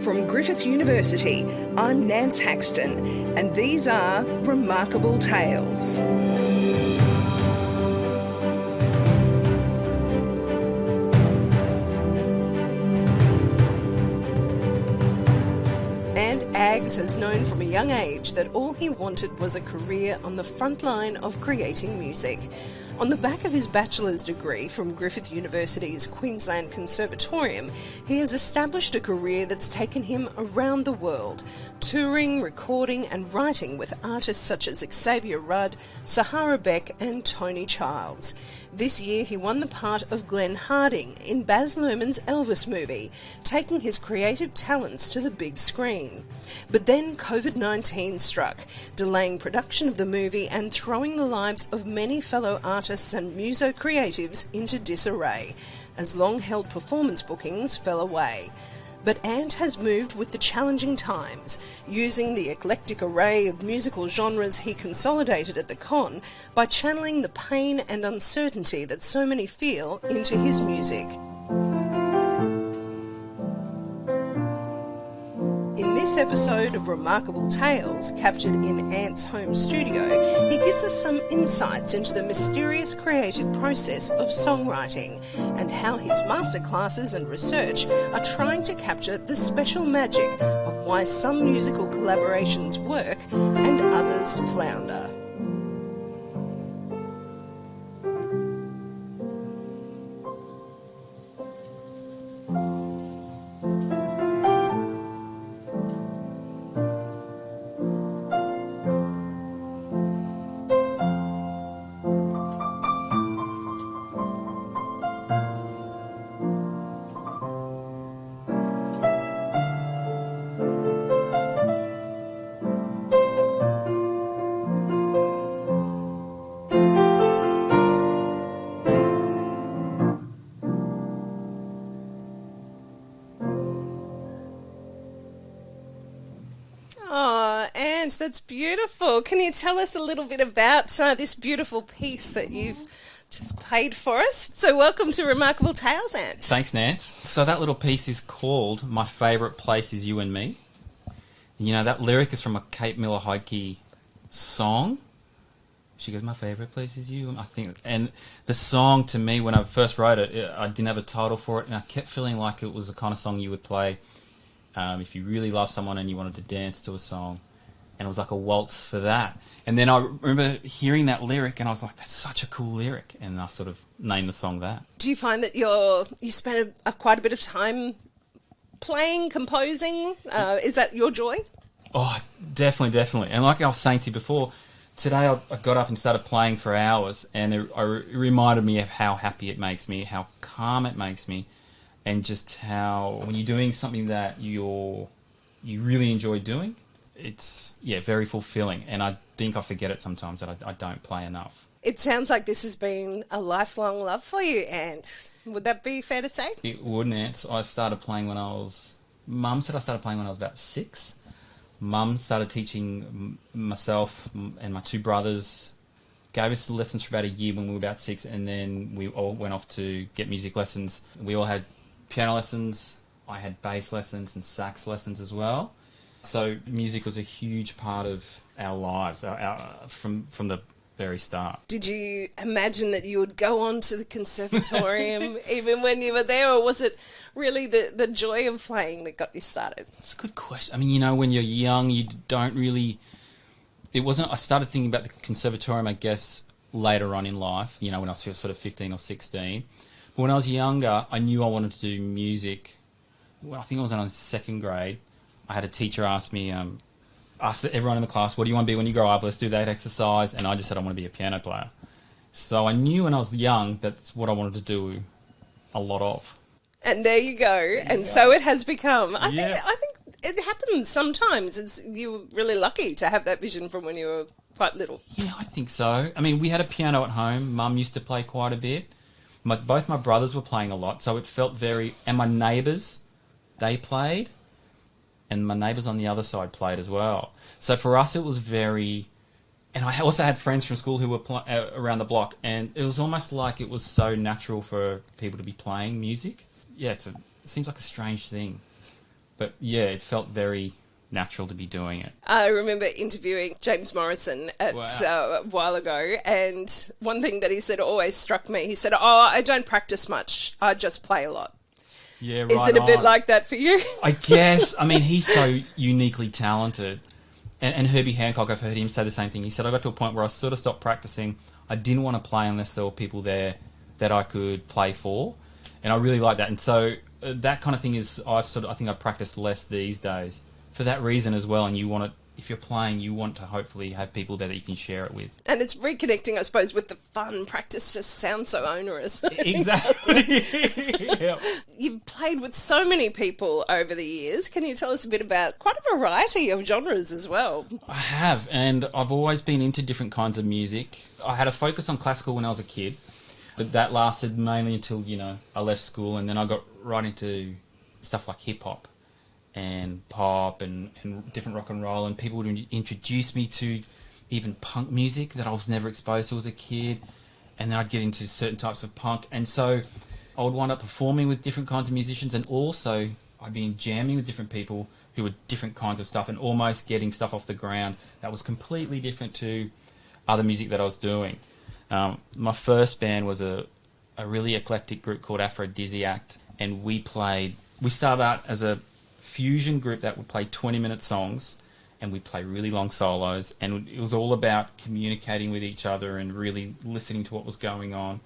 From Griffith University, I'm Nance Haxton, and these are Remarkable Tales. Ant Aggs has known from a young age that all he wanted was a career on the front line of creating music. On the back of his bachelor's degree from Griffith University's Queensland Conservatorium, he has established a career that's taken him around the world, touring, recording and writing with artists such as Xavier Rudd, Sahara, Beck and Toni. This year he won the part of Glenn Harding in Baz Luhrmann's Elvis movie, taking his creative talents to the big screen. But then COVID-19 struck, delaying production of the movie and throwing the lives of many fellow artists and muso-creatives into disarray, as long-held performance bookings fell away. But Ant has moved with the challenging times, using the eclectic array of musical genres he consolidated at the con by channeling the pain and uncertainty that so many feel into his music. In this episode of Remarkable Tales, captured in Ant's home studio, he gives us some insights into the mysterious creative process of songwriting and how his masterclasses and research are trying to capture the special magic of why some musical collaborations work and others flounder. That's beautiful. Can you tell us a little bit about this beautiful piece that you've just played for us? So welcome to Remarkable Tales, Ant. Thanks, Nance. So that little piece is called My Favourite Place Is You and Me. You know, that lyric is from a Kate Miller-Heidke song. She goes, my favourite place is you. I think, and the song, to me, when I first wrote it, I didn't have a title for it, and I kept feeling like it was the kind of song you would play if you really love someone and you wanted to dance to a song. And it was like a waltz for that. And then I remember hearing that lyric and I was like, that's such a cool lyric. And I sort of named the song that. Do you find that you spend quite a bit of time playing, composing? Is that your joy? Oh, definitely. And like I was saying to you before, today I got up and started playing for hours, and it reminded me of how happy it makes me, how calm it makes me, and just how when you're doing something that you really enjoy doing, it's, very fulfilling. And I think I forget it sometimes that I don't play enough. It sounds like this has been a lifelong love for you, Ant. Would that be fair to say? It would, Ant. I started playing when Mum said I started playing when I was about 6. Mum started teaching myself and my 2 brothers, gave us lessons for about a year when we were about 6, and then we all went off to get music lessons. We all had piano lessons. I had bass lessons and sax lessons as well. So music was a huge part of our lives from the very start. Did you imagine that you would go on to the conservatorium even when you were there, or was it really the joy of playing that got you started? It's a good question. I mean, when you're young, you don't really... It wasn't... I started thinking about the conservatorium, I guess, later on in life, when I was sort of 15 or 16. But when I was younger, I knew I wanted to do music. Well, I think I was in 2nd grade. I had a teacher ask me, asked everyone in the class, what do you want to be when you grow up? Let's do that exercise. And I just said I want to be a piano player. So I knew when I was young that's what I wanted to do a lot of. And there you go. And so it has become. I think it happens sometimes. You were really lucky to have that vision from when you were quite little. Yeah, I think so. I mean, we had a piano at home. Mum used to play quite a bit. Both my brothers were playing a lot, so it felt very... And my neighbours, they played. And my neighbours on the other side played as well. So for us, it was very... And I also had friends from school who were around the block, and it was almost like it was so natural for people to be playing music. Yeah, it seems like a strange thing. But yeah, it felt very natural to be doing it. I remember interviewing James Morrison a while ago, and one thing that he said always struck me. He said, I don't practice much. I just play a lot. Yeah, right. Is it a bit like that for you? I guess. I mean, he's so uniquely talented. And Herbie Hancock, I've heard him say the same thing. He said, I got to a point where I sort of stopped practicing. I didn't want to play unless there were people there that I could play for. And I really like that. And so that kind of thing is, I think I practice less these days for that reason as well. And you want to, if you're playing, you want to hopefully have people there that you can share it with. And it's reconnecting, I suppose, with the fun. Practice just sounds so onerous. Exactly. Yep. You've played with so many people over the years. Can you tell us a bit about quite a variety of genres as well? I have, and I've always been into different kinds of music. I had a focus on classical when I was a kid, but that lasted mainly until, I left school, and then I got right into stuff like hip-hop and pop and different rock and roll, and people would introduce me to even punk music that I was never exposed to as a kid, and then I'd get into certain types of punk, and so I would wind up performing with different kinds of musicians, and also I'd be jamming with different people who were different kinds of stuff and almost getting stuff off the ground that was completely different to other music that I was doing. My first band was a really eclectic group called Aphrodisiac, and we started out as a fusion group that would play 20-minute songs, and we'd play really long solos, and it was all about communicating with each other and really listening to what was going on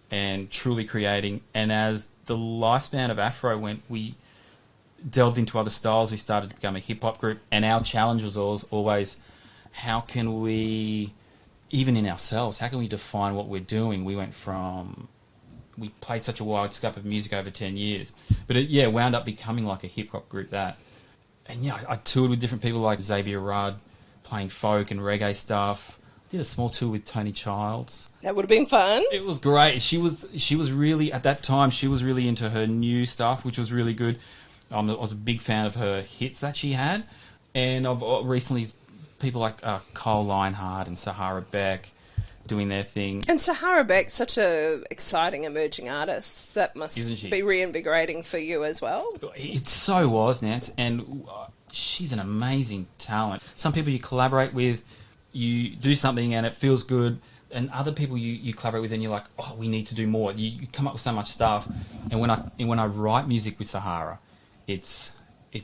and truly creating. And as the lifespan of Afro went, we delved into other styles. We started to become a hip-hop group, and our challenge was always how can we, even in ourselves, how can we define what we're doing? We played such a wide scope of music over 10 years. But it wound up becoming like a hip-hop group that. And I toured with different people like Xavier Rudd, playing folk and reggae stuff. I did a small tour with Toni Childs. That would have been fun. It was great. She was really, at that time, she was really into her new stuff, which was really good. I was a big fan of her hits that she had. And I've recently, people like Cole Lionheart and Sahara Beck, doing their thing. And Sahara Beck, such a exciting emerging artist. That must be reinvigorating for you as well. It so was, Nance, and she's an amazing talent. Some people you collaborate with, you do something and it feels good, and other people you collaborate with and you're like, oh, we need to do more. You come up with so much stuff, and when I write music with Sahara, it's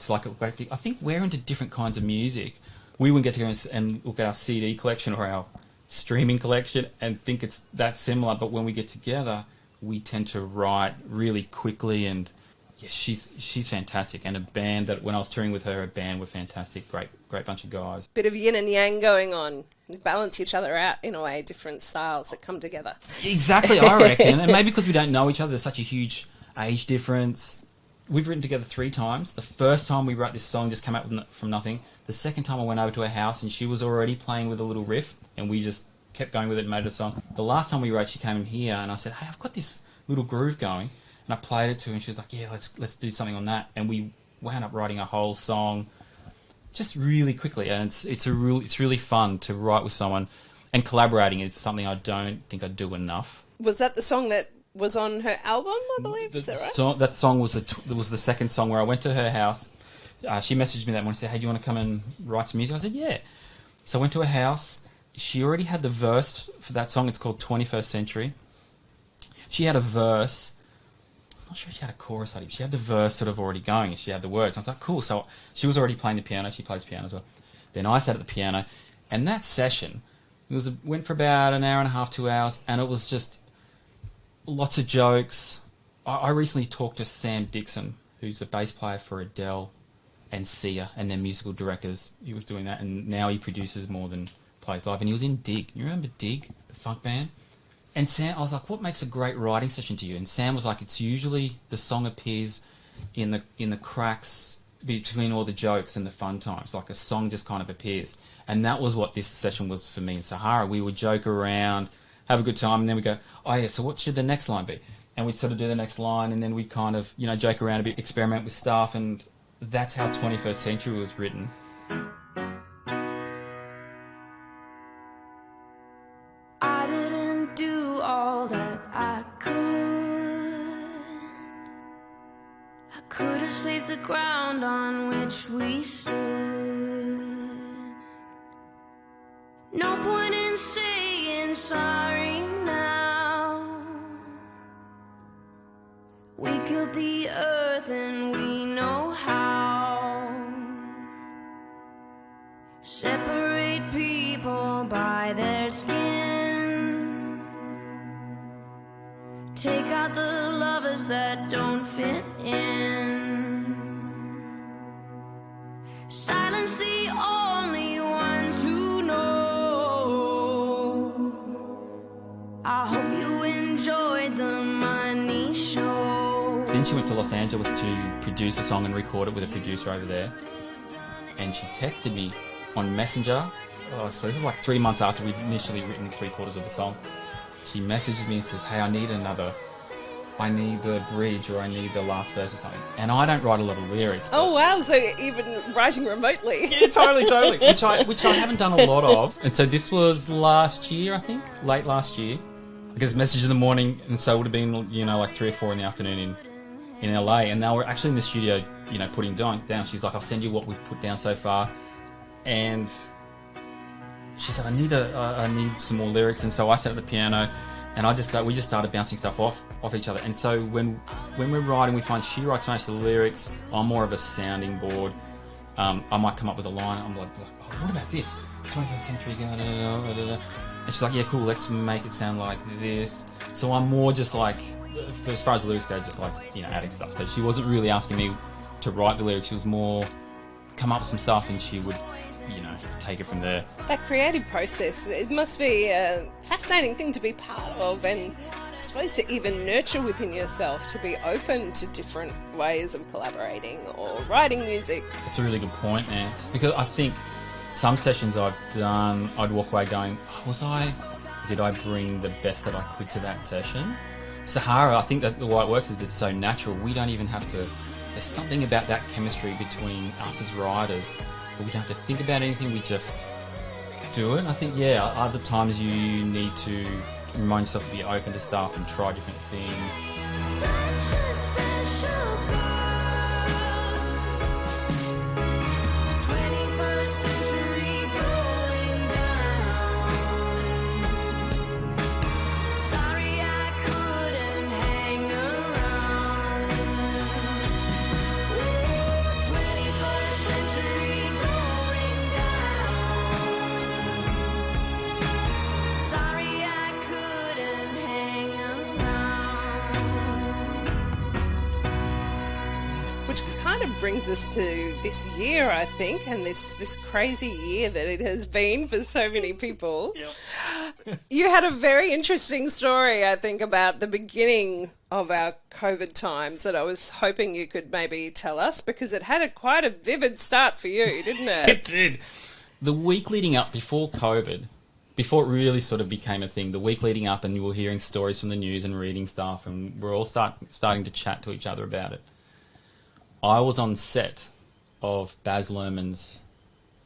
like I think we're into different kinds of music. We wouldn't get together and look at our CD collection or our streaming collection and think it's that similar, but when we get together we tend to write really quickly, and she's fantastic. And a band that when I was touring with her, a band were fantastic, great bunch of guys. Bit of yin and yang going on, balance each other out in a way, different styles that come together. Exactly, I reckon. And maybe because we don't know each other, there's such a huge age difference. We've written together 3 times. The first time we wrote this song just came out from nothing. The second time I went over to her house and she was already playing with a little riff, and we just kept going with it and made it a song. The last time we wrote, she came in here and I said, hey, I've got this little groove going, and I played it to her and she was like, yeah, let's do something on that, and we wound up writing a whole song just really quickly. And it's really fun to write with someone, and collaborating is something I don't think I do enough. Was that the song that was on her album, I believe? Is that right? That song was the second song where I went to her house. She messaged me that morning and said, hey, do you want to come and write some music? I said, yeah. So I went to her house. She already had the verse for that song. It's called 21st Century. She had a verse. I'm not sure if she had a chorus, but she had the verse sort of already going, and she had the words. I was like, cool. So she was already playing the piano. She plays piano as well. Then I sat at the piano, and that session went for about an hour and a half, 2 hours, and it was just lots of jokes. I recently talked to Sam Dixon, who's the bass player for Adele and Sia, and their musical directors. He was doing that, and now he produces more than plays live. And he was in Dig. You remember Dig, the funk band? And Sam, I was like, what makes a great writing session to you? And Sam was like, it's usually the song appears in the cracks between all the jokes and the fun times. Like a song just kind of appears. And that was what this session was for me and Sahara. We would joke around, have a good time, and then we go, oh yeah, so what should the next line be? And we'd sort of do the next line, and then we'd kind of, joke around a bit, experiment with stuff, and that's how 21st Century was written. I didn't do all that I could. I could have saved the ground on which we stood. No point in saying sorry now. We killed the earth and we know how. Separate people by their skin. Take out the lovers that don't fit in. Silence the only ones who know. I hope you enjoyed the money show. Then she went to Los Angeles to produce a song and record it with a producer over there. And she texted me on Messenger. So this is like 3 months after we'd initially written 3/4 of the song. She messages me and says, hey, I need the bridge, or I need the last verse or something. And I don't write a lot of lyrics. Oh, wow. So even writing remotely. Yeah, totally. Which I haven't done a lot of. And so this was last year, I think, late last year. I get this message in the morning, and so it would have been, like 3 or 4 in the afternoon in LA. And now we're actually in the studio, putting down. She's like, I'll send you what we've put down so far. And she said, I need some more lyrics. And so I sat at the piano, and we just started bouncing stuff off each other. And so when we're writing, we find she writes most of the lyrics. I'm more of a sounding board. I might come up with a line. I'm like, oh, what about this? 21st century. And she's like, yeah, cool. Let's make it sound like this. So I'm more just like, as far as the lyrics go, just like adding stuff. So she wasn't really asking me to write the lyrics. She was more come up with some stuff, and she would take it from there. That creative process, it must be a fascinating thing to be part of, and I suppose to even nurture within yourself, to be open to different ways of collaborating or writing music. That's a really good point, Nance, because I think some sessions I've done, I'd walk away going, did I bring the best that I could to that session? Sahara, I think that the way it works is it's so natural. We don't even have to, there's something about that chemistry between us as writers. We don't have to think about anything, we just do it. I think, other times you need to remind yourself to be open to stuff and try different things. Such a special girl. 21st century going down. Sorry I couldn't hang around. 21st century going down. Sorry I couldn't hang around. Which kind of brings us to this year, I think, and this crazy year that it has been for so many people. Yep. You had a very interesting story, I think, about the beginning of our COVID times that I was hoping you could maybe tell us, because it had quite a vivid start for you, didn't it? It did. The week leading up, before COVID, before it really sort of became a thing, the week leading up, and you were hearing stories from the news and reading stuff, and we're all starting to chat to each other about it. I was on set of Baz Luhrmann's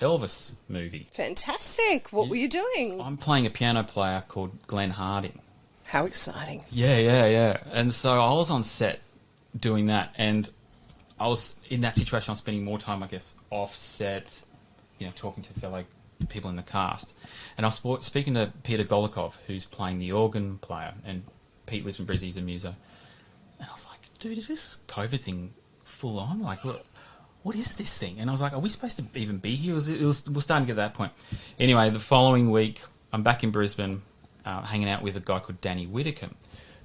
Elvis movie. Fantastic. What were you doing? I'm playing a piano player called Glenn Harding. How exciting. Yeah. And so I was on set doing that, and I was in that situation. I was spending more time, I guess, off set, talking to fellow people in the cast. And I was speaking to Peter Golikov, who's playing the organ player, and Pete lives in Brizzy, he's a muso. And I was like, dude, is this COVID thing full on? Like, what is this thing? And I was like, are we supposed to even be here? We're starting to get to that point. Anyway, the following week, I'm back in Brisbane, hanging out with a guy called Danny Whittaker,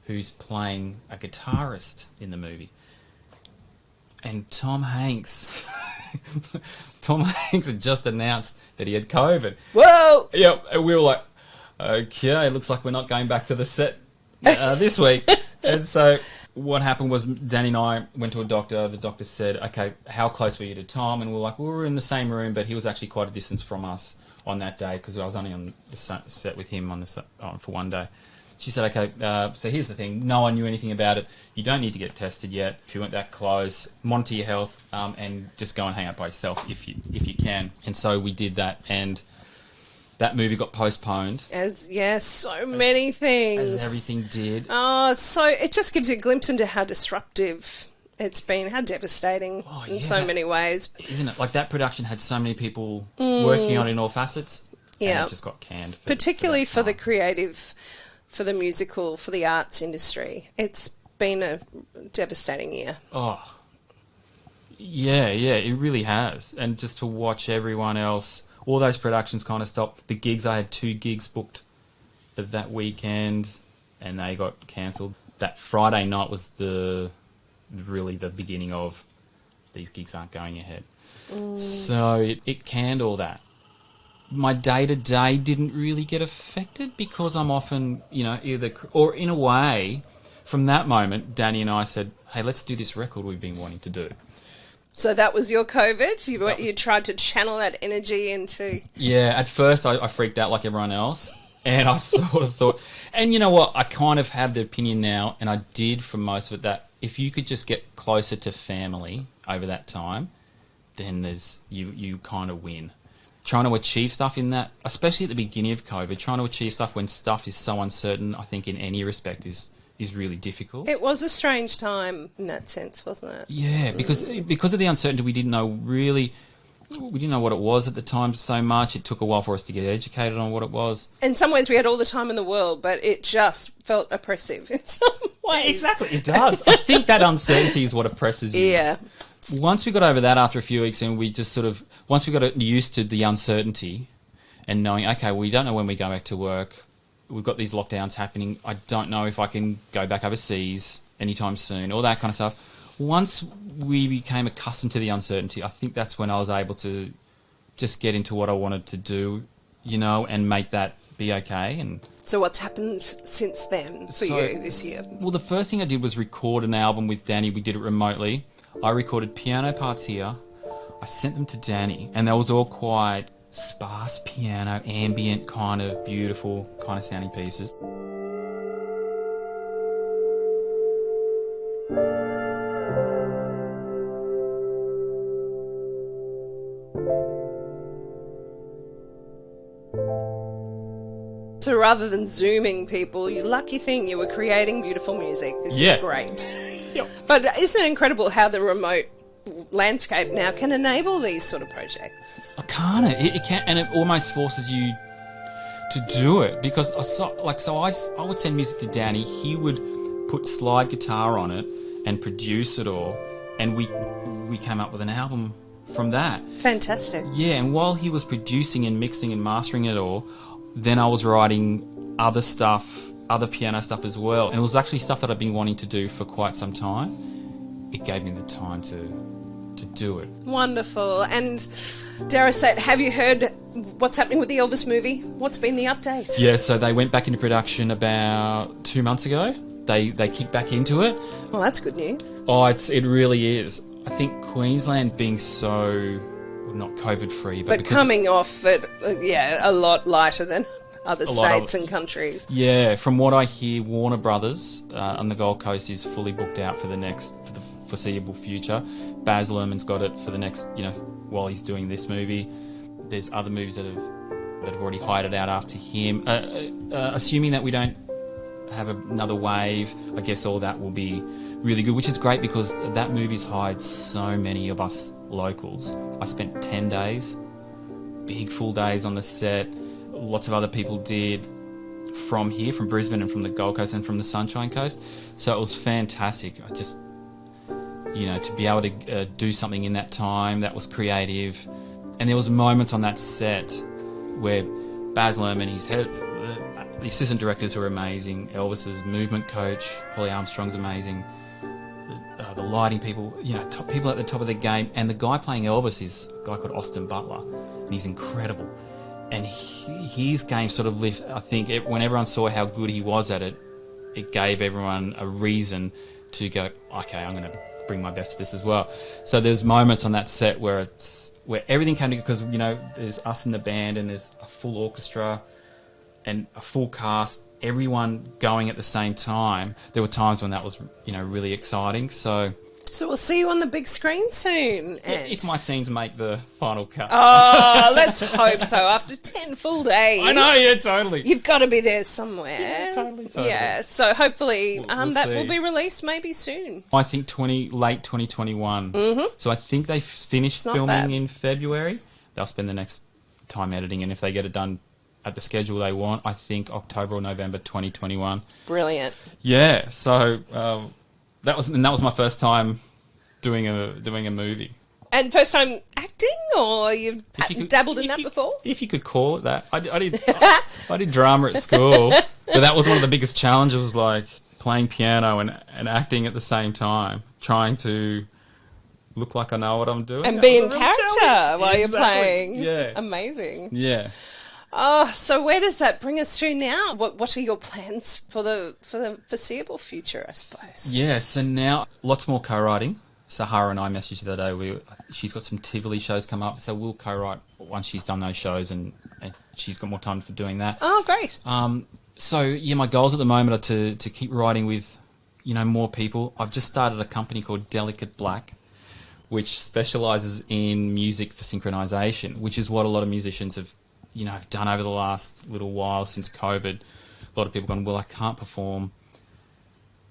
who's playing a guitarist in the movie. And Tom Hanks had just announced that he had COVID. Whoa! Yep, and we were like, okay, it looks like we're not going back to the set this week. And so what happened was Danny and I went to a doctor. The doctor said, okay, how close were you to Tom? And we were like, we were in the same room, but he was actually quite a distance from us on that day, because I was only on the set with him for one day. She said, okay, so here's the thing. No one knew anything about it. You don't need to get tested yet. If you weren't that close, monitor your health, and just go and hang out by yourself if you can. And so we did that, and that movie got postponed. So many things. As everything did. Oh, so it just gives you a glimpse into how disruptive It's been how devastating in so many ways. Isn't it? Like that production had so many people working on it in all facets. Yeah. And it just got canned. Particularly for the time. creative, for the musical, for the arts industry. It's been a devastating year. Oh, yeah, it really has. And just to watch everyone else, all those productions kind of stopped. The gigs, I had 2 gigs booked for that weekend, and they got cancelled. That Friday night was really the beginning of these gigs aren't going ahead. So it canned all that. My day-to-day didn't really get affected because I'm often, either... Or in a way, from that moment, Danny and I said, hey, let's do this record we've been wanting to do. So that was your COVID? You tried to channel that energy into... Yeah, at first I freaked out like everyone else, and I sort of thought... And you know what? I kind of have the opinion now, and I did for most of it, that if you could just get closer to family over that time, then you kind of win. Trying to achieve stuff in that, especially at the beginning of COVID, trying to achieve stuff when stuff is so uncertain, I think in any respect is really difficult. It was a strange time in that sense, wasn't it? Yeah, because of the uncertainty, we didn't know what it was at the time so much. It took a while for us to get educated on what it was. In some ways, we had all the time in the world, but it just felt oppressive in some ways. Exactly, it does. I think that uncertainty is what oppresses you. Yeah. Once we got over that after a few weeks, and we just once we got used to the uncertainty and knowing, okay, we don't know when we go back to work. We've got these lockdowns happening. I don't know if I can go back overseas anytime soon, all that kind of stuff. Once we became accustomed to the uncertainty, I think that's when I was able to just get into what I wanted to do, and make that be okay. And so what's happened since then for you this year? Well, the first thing I did was record an album with Danny. We did it remotely. I recorded piano parts here. I sent them to Danny, and they was all quite sparse piano, ambient, kind of beautiful, kind of sounding pieces. So rather than Zooming people, you lucky thing you were creating beautiful music. This is great. Yep. But isn't it incredible how the remote landscape now can enable these sort of projects? It can, and it almost forces you to do it, because I would send music to Danny. He would put slide guitar on it and produce it all, and we came up with an album from that. Fantastic. Yeah, and while he was producing and mixing and mastering it all, then I was writing other stuff, other piano stuff as well. And it was actually stuff that I've been wanting to do for quite some time. It gave me the time to do it. Wonderful. And dare I say it, have you heard what's happening with the Elvis movie? What's been the update? Yeah, so they went back into production about 2 months ago. They kicked back into it. Well, that's good news. Oh, it really is. I think Queensland being so, not COVID-free, but coming off it, a lot lighter than other states and countries. Yeah, from what I hear, Warner Brothers on the Gold Coast is fully booked out for the foreseeable future. Baz Luhrmann's got it for the next, while he's doing this movie. There's other movies that have already hired it out after him. Assuming that we don't have another wave, I guess all that will be really good, which is great because that movie's hired so many of us locals. I spent 10 days, big full days on the set. Lots of other people did from here, from Brisbane and from the Gold Coast and from the Sunshine Coast. So it was fantastic. I just, to be able to do something in that time that was creative. And there was moments on that set where Baz Luhrmann, the assistant directors were amazing. Elvis's movement coach, Polly Armstrong's amazing. The lighting people, people at the top of the game. And the guy playing Elvis is a guy called Austin Butler, and he's incredible. And his game sort of I think when everyone saw how good he was at it, it gave everyone a reason to go, okay, I'm going to bring my best to this as well. So there's moments on that set where everything came together, because, there's us in the band and there's a full orchestra and a full cast, everyone going at the same time. There were times when that was, really exciting. So So we'll see you on the big screen soon. If my scenes make the final cut. Oh, let's hope so. After 10 full days. I know, yeah, totally. You've got to be there somewhere. Yeah, totally. Yeah, so hopefully We'll that see. will be released maybe soon. I think late 2021. Mm-hmm. So I think they finished not filming bad. in February. They'll spend the next time editing, and if they get it done at the schedule they want, I think October or November 2021. Brilliant. Yeah, so that was my first time doing a movie. And first time acting, or you've dabbled in that before? If you could call it that. I did drama at school, but that was one of the biggest challenges, like playing piano and acting at the same time, trying to look like I know what I'm doing. And be in character while you're Exactly. playing. Yeah. Amazing. Yeah. Oh, so where does that bring us to now? What are your plans for the foreseeable future, I suppose? Yeah, so now lots more co-writing. Sahara and I messaged the other day. She's got some Tivoli shows come up, so we'll co-write once she's done those shows, and she's got more time for doing that. Oh, great. So yeah, my goals at the moment are to keep writing with, more people. I've just started a company called Delicate Black, which specialises in music for synchronisation, which is what a lot of musicians have done over the last little while since COVID. A lot of people gone, well, I can't perform.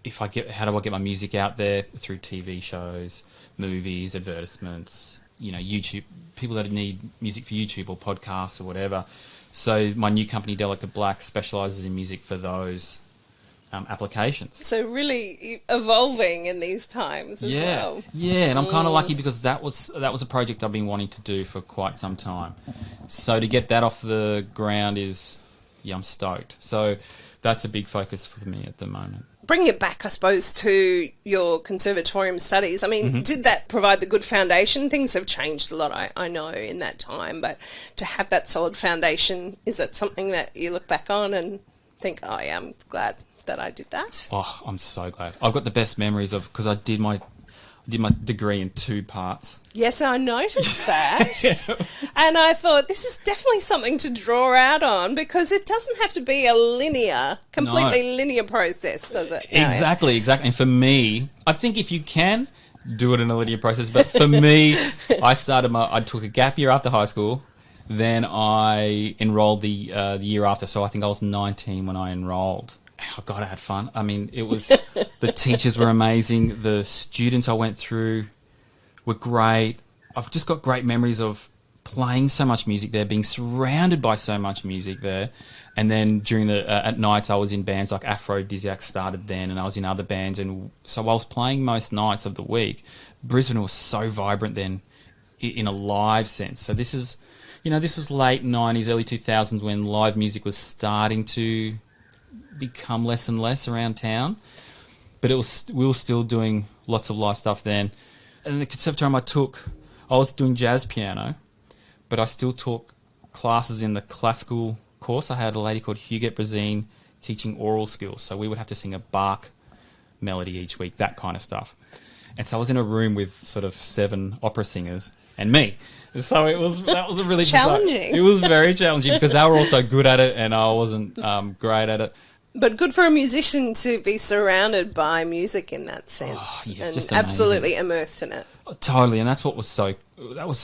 How do I get my music out there? Through TV shows, movies, advertisements, YouTube, people that need music for YouTube or podcasts or whatever. So my new company, Delicate Black, specialises in music for those applications. So really evolving in these times as well. Yeah, and I'm kind of lucky because that was a project I've been wanting to do for quite some time. So to get that off the ground I'm stoked. So that's a big focus for me at the moment. Bring it back, I suppose, to your conservatorium studies. I mean, did that provide the good foundation? Things have changed a lot, I know, in that time, but to have that solid foundation, is it something that you look back on and think, oh yeah, I'm glad that I did that? Oh, I'm so glad. I've got the best memories because I did my degree in 2 parts. Yes, I noticed that. And I thought, this is definitely something to draw out on, because it doesn't have to be a completely linear process, does it? Exactly. And for me, I think if you can do it in a linear process, but for me, I took a gap year after high school, then I enrolled the year after, so I think I was 19 when I enrolled. Oh, God, I had fun. I mean, it was... the teachers were amazing. The students I went through were great. I've just got great memories of playing so much music there, being surrounded by so much music there. And then during at nights, I was in bands like Aphrodisiac started then, and I was in other bands. And so I was playing most nights of the week. Brisbane was so vibrant then in a live sense. So this is late 90s, early 2000s when live music was starting to become less and less around town, but we were still doing lots of live stuff then. And the conservatorium I was doing jazz piano, but I still took classes in the classical course. I had a lady called Huguette Brazine teaching oral skills, so we would have to sing a Bach melody each week, that kind of stuff. And so I was in a room with sort of 7 opera singers and me. So that was a really challenging. It was very challenging because they were also good at it and I wasn't great at it. But good for a musician to be surrounded by music in that sense, and just absolutely immersed in it. Totally, and that's what was so good. That was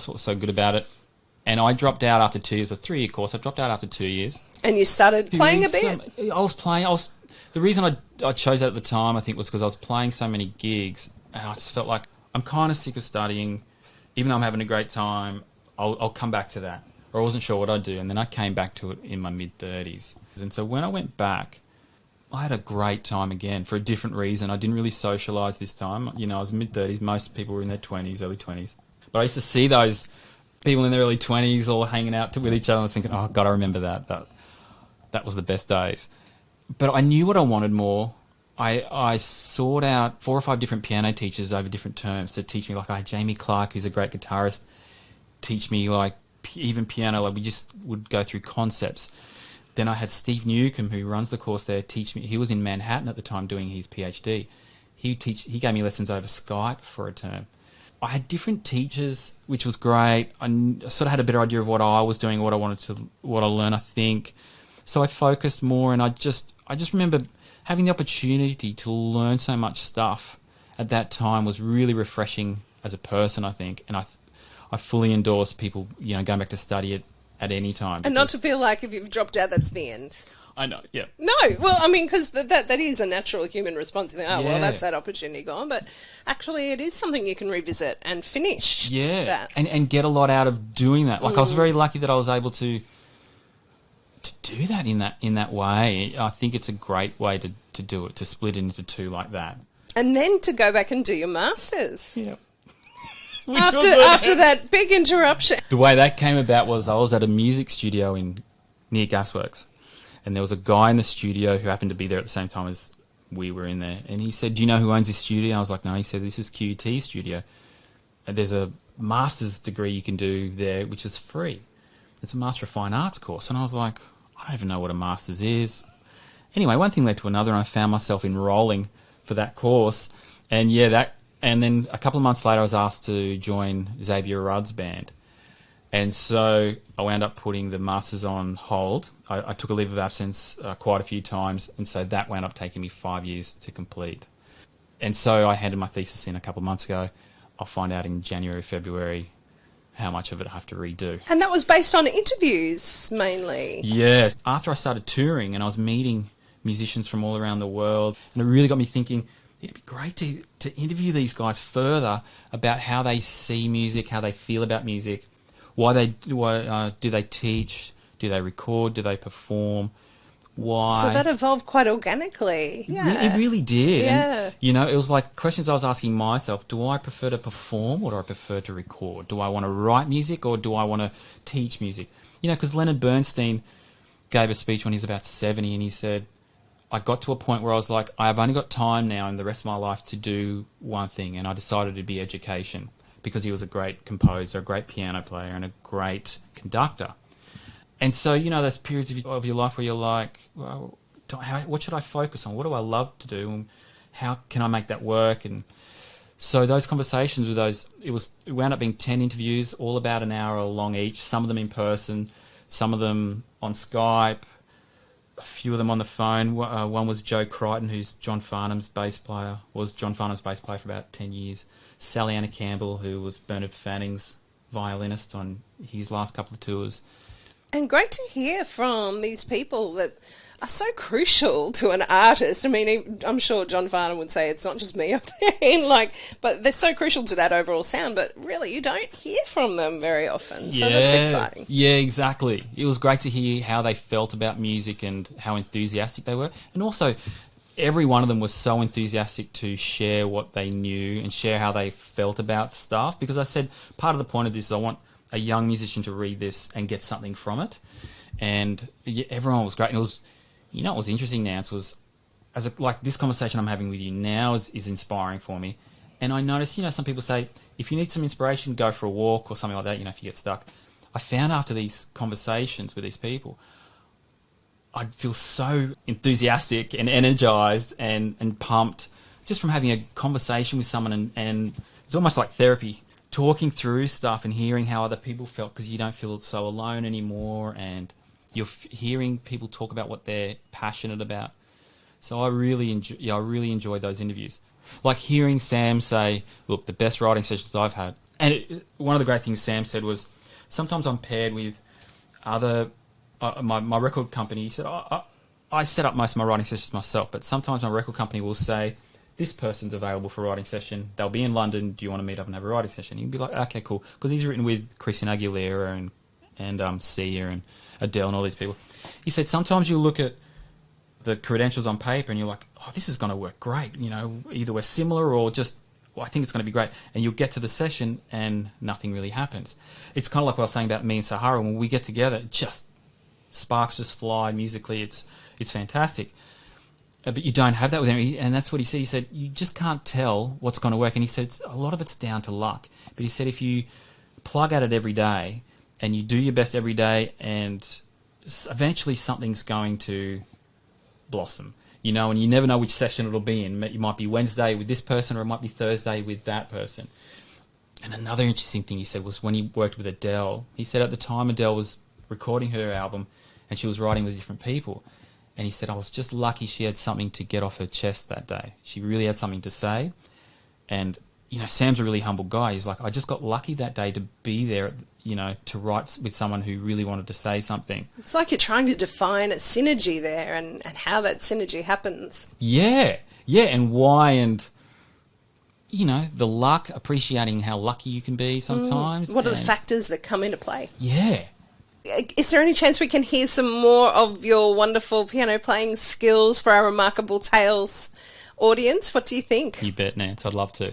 what was so good about it. And I dropped out after 2 years. A 3-year course. I dropped out after 2 years. And you started playing a bit. I was playing. The reason I chose that at the time, I think, was because I was playing so many gigs, and I just felt like I'm kind of sick of studying. Even though I'm having a great time, I'll come back to that. Or I wasn't sure what I'd do, and then I came back to it in my mid-30s. And so when I went back, I had a great time again for a different reason. I didn't really socialise this time. I was mid-30s. Most people were in their 20s, early 20s. But I used to see those people in their early 20s all hanging out with each other. I was thinking, oh, God, I remember that. That was the best days. But I knew what I wanted more. I sought out 4 or 5 different piano teachers over different terms to teach me. Like I had Jamie Clark, who's a great guitarist, teach me like even piano. Like we just would go through concepts. Then I had Steve Newcomb, who runs the course there, teach me. He was in Manhattan at the time doing his PhD. He gave me lessons over Skype for a term. I had different teachers, which was great. I sort of had a better idea of what I was doing, what I learned, I think. So I focused more, and I just remember having the opportunity to learn so much stuff at that time was really refreshing as a person, I think. And I fully endorse people, going back to study it at any time. And not to feel like if you've dropped out, that's the end. I know, yeah. No, well, I mean, because that is a natural human response. You think, well, Yeah. that's that opportunity gone. But actually, it is something you can revisit and finish. Yeah, that. and get a lot out of doing that. Like I was very lucky that I was able to do that in that way. I think it's a great way to do it, to split it into two like that. And then to go back and do your masters. Yeah. After that big interruption. The way that came about was I was at a music studio near Gasworks, and there was a guy in the studio who happened to be there at the same time as we were in there, and he said, "Do you know who owns this studio?" I was like, "No." He said, "This is QT Studio, and there's a master's degree you can do there, which is free. It's a Master of Fine Arts course." And I was like, "I don't even know what a master's is." Anyway, one thing led to another, and I found myself enrolling for that course, and and then a couple of months later, I was asked to join Xavier Rudd's band. And so I wound up putting the masters on hold. I took a leave of absence quite a few times, and so that wound up taking me 5 years to complete. And so I handed my thesis in a couple of months ago. I'll find out in January, February how much of it I have to redo. And that was based on interviews, mainly. Yeah. After I started touring and I was meeting musicians from all around the world, and it really got me thinking, it'd be great to interview these guys further about how they see music, how they feel about music, why do they teach, do they record, do they perform, why. So that evolved quite organically. Yeah. It really did. Yeah. And, it was like questions I was asking myself. Do I prefer to perform or do I prefer to record? Do I want to write music or do I want to teach music? Because Leonard Bernstein gave a speech when he was about 70, and he said, I got to a point where I was like, I've only got time now in the rest of my life to do one thing, and I decided to be education, because he was a great composer, a great piano player, and a great conductor. And so, those periods of your life where you're like, well, what should I focus on? What do I love to do? And how can I make that work? And so those conversations with it wound up being 10 interviews, all about an hour long each, some of them in person, some of them on Skype, a few of them on the phone. One was Joe Crichton, who's John Farnham's bass player, for about 10 years. Sally Anna Campbell, who was Bernard Fanning's violinist on his last couple of tours. And great to hear from these people that are so crucial to an artist. I mean, I'm sure John Farnham would say it's not just me up there, but they're so crucial to that overall sound, but really you don't hear from them very often, so that's exciting. Yeah, exactly. It was great to hear how they felt about music and how enthusiastic they were. And also, every one of them was so enthusiastic to share what they knew and share how they felt about stuff, because I said part of the point of this is I want a young musician to read this and get something from it. And everyone was great. And it was, what was interesting, Nance, was this conversation I'm having with you now is inspiring for me. And I noticed, some people say, if you need some inspiration, go for a walk or something like that, if you get stuck. I found after these conversations with these people, I'd feel so enthusiastic and energized and pumped just from having a conversation with someone. And it's almost like therapy, talking through stuff and hearing how other people felt, because you don't feel so alone anymore, and you're hearing people talk about what they're passionate about. So I really enjoyed those interviews. Like hearing Sam say, look, the best writing sessions I've had. And one of the great things Sam said was, sometimes I'm paired with other... my record company, he said, I set up most of my writing sessions myself, but sometimes my record company will say, this person's available for a writing session. They'll be in London. Do you want to meet up and have a writing session? You'd be like, okay, cool. Because he's written with Christina Aguilera and Sia and Adele and all these people. He said, sometimes you look at the credentials on paper and you're like, oh, this is going to work great. Either we're similar or just, I think it's going to be great. And you'll get to the session and nothing really happens. It's kind of like what I was saying about me and Sahara. When we get together, sparks just fly musically. It's fantastic. But you don't have that with him. And that's what he said. He said, you just can't tell what's going to work. And he said, a lot of it's down to luck. But he said, if you plug at it every day and you do your best every day, and eventually something's going to blossom. And you never know which session it'll be in. It might be Wednesday with this person, or it might be Thursday with that person. And another interesting thing he said was when he worked with Adele, he said at the time Adele was recording her album and she was writing with different people. And he said, I was just lucky she had something to get off her chest that day. She really had something to say. And, you know, Sam's a really humble guy. He's like, I just got lucky that day to be there, you know, to write with someone who really wanted to say something. It's like you're trying to define a synergy there and how that synergy happens. Yeah, and why, and, you know, the luck, appreciating how lucky you can be sometimes. What are the factors that come into play? Yeah. Is there any chance we can hear some more of your wonderful piano playing skills for our Remarkable Tales audience? What do you think? You bet, Nance. I'd love to.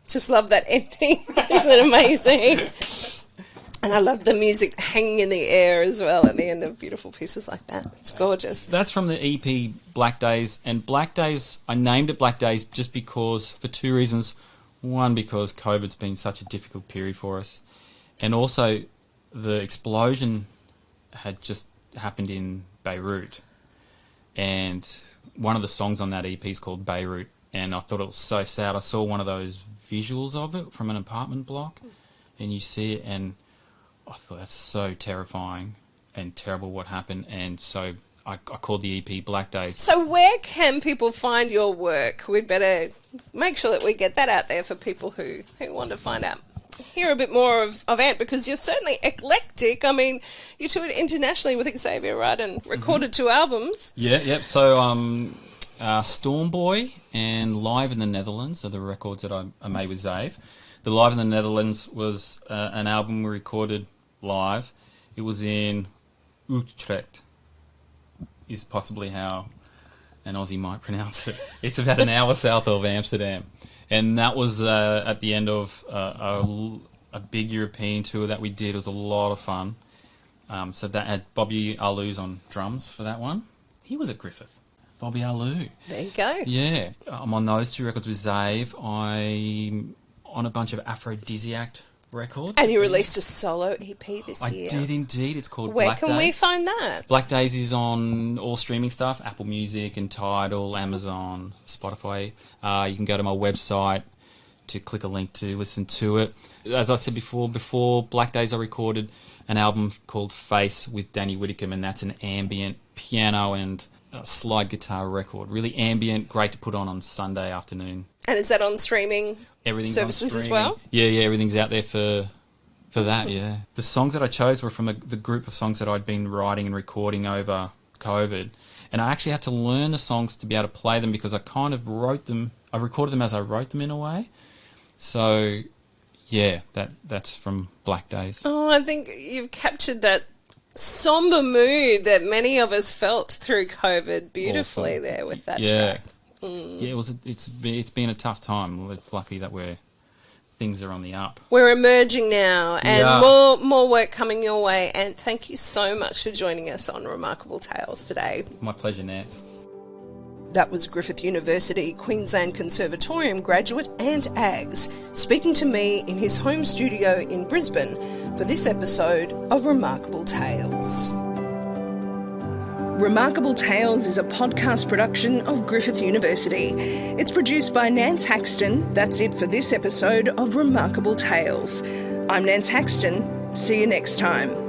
Just love that ending. Isn't it amazing? And I love the music hanging in the air as well at the end of beautiful pieces like that. It's gorgeous. That's from the EP Black Days. And Black Days, I named it Black Days just because, for two reasons. One, because COVID's been such a difficult period for us. And also, the explosion had just happened in Beirut. And one of the songs on that EP is called Beirut. And I thought it was so sad. I saw one of those visuals of it from an apartment block. And you see it, and I thought that's so terrifying and terrible what happened. And so I called the EP Black Days. So where can people find your work? We'd better make sure that we get that out there for people who want to find out. Hear a bit more of Ant, because you're certainly eclectic. I mean, you toured internationally with Xavier Rudd and recorded 2 albums. Yeah. So Storm Boy and Live in the Netherlands are the records that I made with Xav. The Live in the Netherlands was an album we recorded live. It was in Utrecht, is possibly how an Aussie might pronounce it. It's about an hour south of Amsterdam. And that was at the end of a big European tour that we did. It was a lot of fun. So that had Bobby Alou's on drums for that one. He was at Griffith. Bobby Alou. There you go. Yeah. I'm on those 2 records with Xav. I'm on a bunch of Aphrodisiac records. And you released a solo EP this year. I did indeed. It's called Where Black Days. can we find that? Black Days is on all streaming stuff, Apple Music and Tidal, Amazon, Spotify. You can go to my website to click a link to listen to it. As I said before Black Days I recorded an album called Face with Danny Whitcomb, and that's an ambient piano and slide guitar record. Really ambient, great to put on Sunday afternoon. And is that on streaming on services streaming as well? Yeah, everything's out there for that, yeah. The songs that I chose were from the group of songs that I'd been writing and recording over COVID. And I actually had to learn the songs to be able to play them, because I kind of I recorded them as I wrote them in a way. So, yeah, that's from Black Days. Oh, I think you've captured that somber mood that many of us felt through COVID beautifully there with that track. Yeah, it's been a tough time. It's lucky that things are on the up. We're emerging now, and more work coming your way. And thank you so much for joining us on Remarkable Tales today. My pleasure, Nance. That was Griffith University Queensland Conservatorium graduate Ant Aggs speaking to me in his home studio in Brisbane for this episode of Remarkable Tales. Remarkable Tales is a podcast production of Griffith University. It's produced by Nance Haxton. That's it for this episode of Remarkable Tales. I'm Nance Haxton. See you next time.